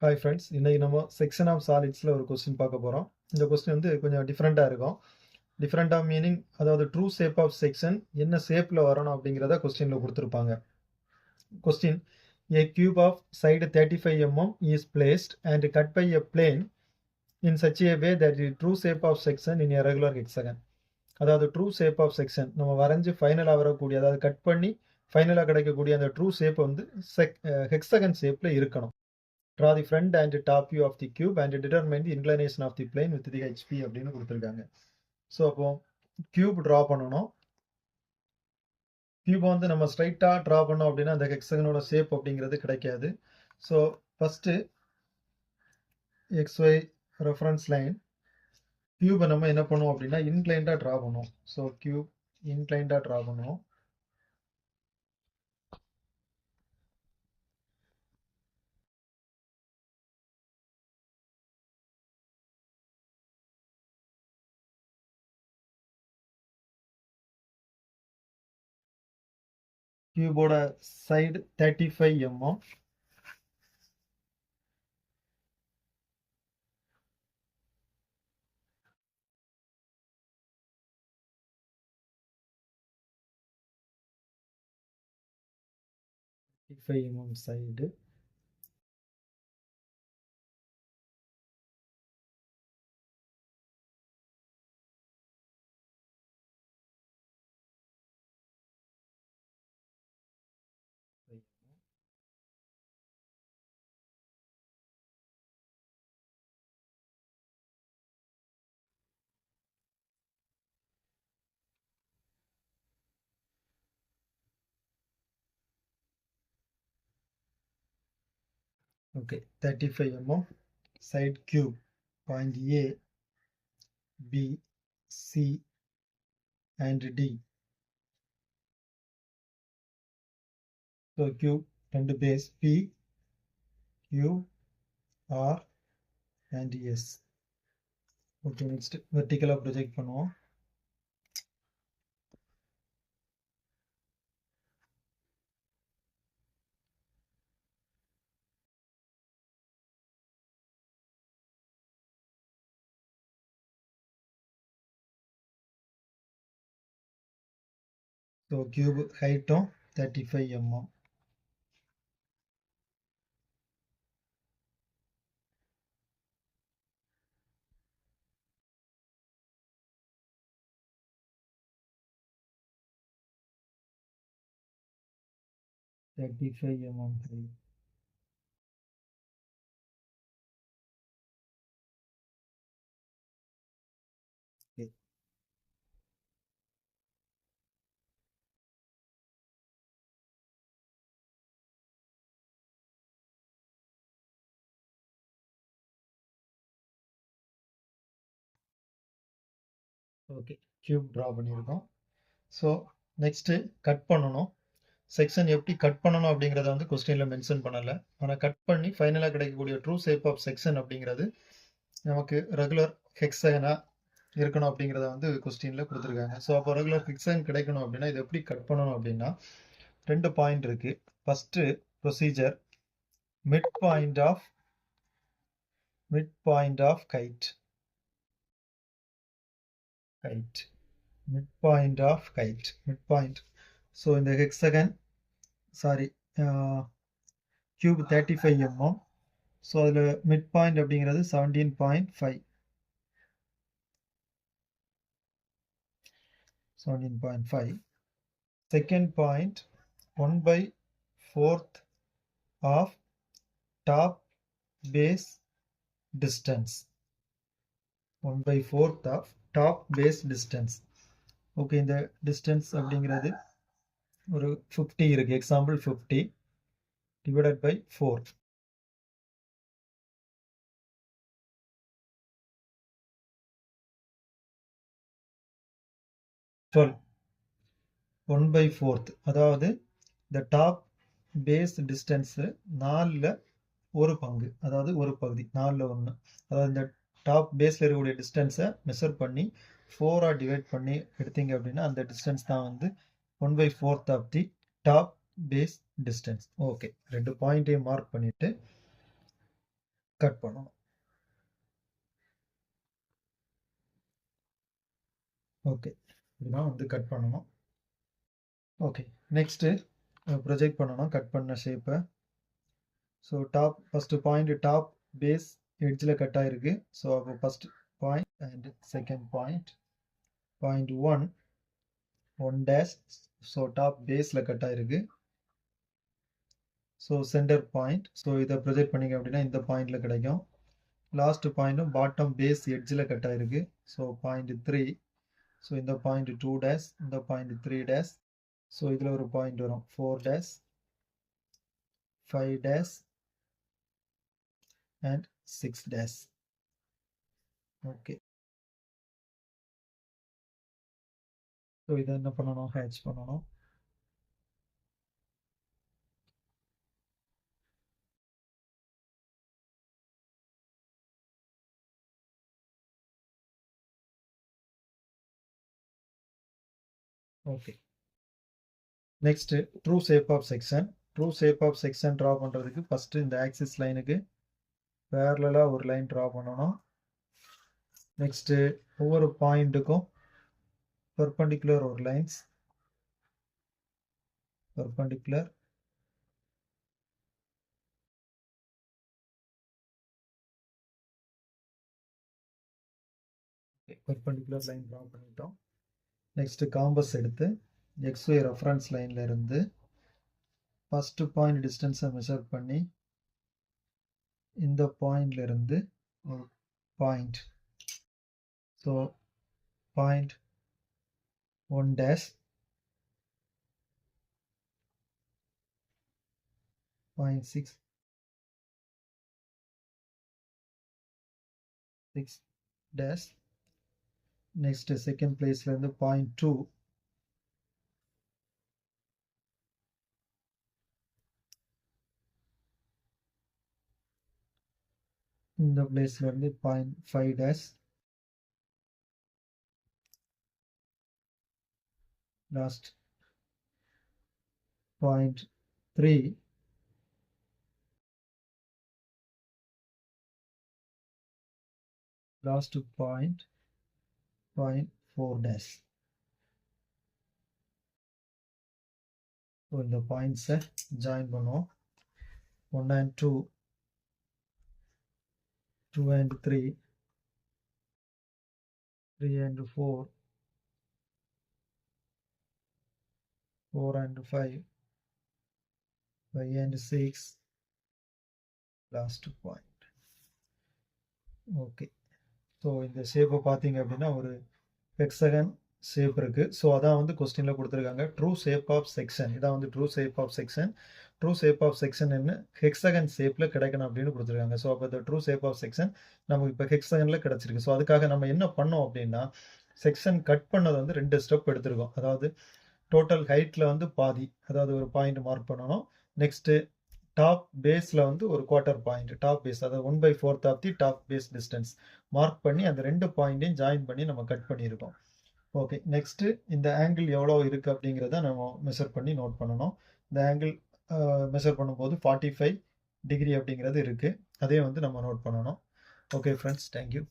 Hi friends, இன்னைக்கு நம்ம section of சாலிட்ஸில் ஒரு கொஸ்டின் பார்க்க போகிறோம். இந்த கொஸ்டின் வந்து கொஞ்சம் டிஃப்ரெண்ட்டாக இருக்கும். டிஃப்ரெண்ட்டாக மீனிங், அதாவது ட்ரூ ஷேப் ஆஃப் செக்ஷன் என்ன ஷேப்பில் வரணும் அப்படிங்கிறத கொஸ்டினில் கொடுத்துருப்பாங்க. Question: a cube of side 35 mm is placed and cut by a plane in such a way that is true shape of section in a regular hexagon. அதாவது true shape of section நம்ம வரைஞ்சி ஃபைனலாக வரக்கூடிய, அதாவது cut பண்ணி ஃபைனலாக கிடைக்கக்கூடிய அந்த ட்ரூ ஷேப் வந்து ஹெக்ஸகன் ஷேப்பில் இருக்கணும். Draw the front and top view of the cube and determine the inclination of the plane with the HP அப்படின்னு கொடுத்துருக்காங்க. ஸோ அப்போ கியூப் ட்ரா பண்ணணும். கியூப் வந்து நம்ம ஸ்ட்ரைட்டாக ட்ரா பண்ணோம் அப்படின்னா அந்த ஹெக்ஸகனோட ஷேப் அப்படிங்கிறது கிடைக்காது. So first XY reference line கியூபை நம்ம என்ன பண்ணுவோம் அப்படின்னா இன்க்ளைண்டாக ட்ரா பண்ணுவோம். ஸோ கியூப் இன்க்ளைண்டாக ட்ரா பண்ணுவோம். கியூபோட side 35 mm. Side okay, 35 mm side cube, point A, B, C and D. So cube and base P, Q, R and S. Okay, next vertical project பண்ணுவோம். So cube height 35 mm. height. Okay. Okay, cube draw பண்ணியிருக்கோம். So next cut பண்ணணும். Section எப்படி cut பண்ணணும் அப்படிங்கிறத வந்து கொஸ்டினில் mention பண்ணலை. ஆனால் கட் பண்ணி ஃபைனலாக கிடைக்கக்கூடிய ட்ரூ ஷேப் ஆஃப் செக்ஷன் அப்படிங்கிறது நமக்கு ரெகுலர் ஹெக்ஸகனாக இருக்கணும் அப்படிங்கிறத வந்து கொஸ்டினில் கொடுத்துருக்காங்க. ஸோ அப்போ ரெகுலர் ஹெக்ஸகன் கிடைக்கணும் அப்படின்னா இது எப்படி கட் பண்ணணும் அப்படின்னா 2 பாயிண்ட் இருக்குது. First procedure, mid point of kite. Mid point. So இந்த ஹெக்ஸகன் கியூப் 35 mm. ஸோ அதில் மிட் பாயிண்ட் அப்படிங்கிறது 17.5. 17.5. Second point 1/4 of top base distance. 1/4 of top base distance. Okay, இந்த டிஸ்டன்ஸ் அப்படிங்கிறது ஒரு 50 இருக்கு. Example 50 divided by 4. 12. 1/4, அதாவது இந்த டாப் பேஸ் டிஸ்டன்ஸ் 4ல் ஒரு பங்கு, அதாவது ஒரு பகுதி, 4ல் 1. அதாவது இந்த டாப் பேஸில் இருக்கக்கூடிய டிஸ்டன்ஸை மெஷர் பண்ணி 4ஆக டிவைட் பண்ணி எடுத்தீங்க அப்படின்னா அந்த டிஸ்டன்ஸ் தான் வந்து 1/4 of the top base distance. Okay, 2 பாயிண்ட்டையும் மார்க் பண்ணிட்டு கட் பண்ணணும். ஓகே, இப்படிதான் வந்து கட் பண்ணணும். ஓகே, நெக்ஸ்ட்டு ப்ரொஜெக்ட் பண்ணணும் கட் பண்ண ஷேப்பை. So first point top base எட்ஜில் கட் ஆகிருக்கு. ஸோ அப்போ first point and second point 1 dash. So top பேஸில் கட் ஆகிருக்கு. So center point. ஸோ இதை ப்ரொஜெக்ட் பண்ணிங்க அப்படின்னா இந்த பாயிண்டில் கிடைக்கும். லாஸ்ட் பாயிண்ட்டும் பாட்டம் பேஸ் எட்ஜில் கட் ஆகிருக்கு. So point 3. ஸோ இந்த பாயிண்ட் 2 டேஷ், இந்த பாயிண்ட் 3 டேஷ். ஸோ இதில் ஒரு பாயிண்ட் வரும் 4 dash, 5 dash and 6 dash. Okay, so இதை என்ன பண்ணணும், ஹேட்ச் பண்ணணும். ஓகே, next true shape of section. True shape of section draw பண்ணுறதுக்கு ஃபஸ்ட்டு இந்த ஆக்சிஸ் லைனுக்கு பேரலாக ஒரு லைன் ட்ரா பண்ணணும். நெக்ஸ்ட்டு ஒவ்வொரு பாயிண்ட்டுக்கும் பெர்பெண்டிகுலர் ஒரு lines, perpendicular. Perpendicular line draw பண்ணிட்டோம். நெக்ஸ்ட்டு காம்பஸ் எடுத்து XY ரெஃபரன்ஸ் லைனில் இருந்து ஃபஸ்ட்டு பாயிண்ட் டிஸ்டன்ஸை மெஷர் பண்ணி இந்த பாயிண்ட்ல இருந்து ஒரு point. So point 1 dash, point 6 dash. Next second பிளேஸ்ல இருந்து பாயிண்ட் 2, இந்த பிளேஸ்ல இருந்து point 5 dash. Last point 3, last point 4 dash. So இந்த பாயிண்ட்ஸை ஜாயின் பண்ணுவோம். 1 and 2, 2 and 3, 3 and 4, 4 and 5, 5 and 6, last point. Okay, so இந்த ஷேப்பை பார்த்தீங்க அப்படின்னா ஒரு ஹெக்ஸகன் ஷேப் இருக்குது. ஸோ அதான் வந்து கொஸ்டினில் கொடுத்துருக்காங்க ட்ரூ ஷேப் ஆஃப் செக்ஷன். இதான் வந்து true shape of section. True shape of section என்ன ஹெக்ஸகன் ஷேப்பில் கிடைக்கணும் அப்படின்னு கொடுத்துருக்காங்க. ஸோ அப்போ இந்த ட்ரூ ஷேப் ஆஃப் செக்ஷன் நமக்கு இப்போ ஹெக்ஸகனில் கிடச்சிருக்கு. ஸோ அதுக்காக நம்ம என்ன பண்ணோம் அப்படின்னா செக்ஷன் கட் பண்ணது வந்து 2 ஸ்டெப் எடுத்திருக்கோம். அதாவது டோட்டல் ஹைட்டில் வந்து பாதி, அதாவது ஒரு பாயிண்ட் மார்க் பண்ணணும். நெக்ஸ்ட்டு டாப் பேஸில் வந்து ஒரு குவார்ட்டர் பாயிண்ட், டாப் பேஸ் அதாவது 1/4 of the top base distance mark பண்ணி அந்த 2 பாயிண்ட்டையும் ஜாயின் பண்ணி நம்ம கட் பண்ணியிருக்கோம். ஓகே, நெக்ஸ்ட்டு இந்த ஆங்கிள் எவ்வளோ இருக்குது அப்படிங்கிறத நம்ம மெஷர் பண்ணி நோட் பண்ணணும். இந்த ஆங்கிள் மெஷர் பண்ணும்போது 45 டிகிரி அப்படிங்கிறது இருக்குது. அதே வந்து நம்ம நோட் பண்ணணும். Okay friends, thank you.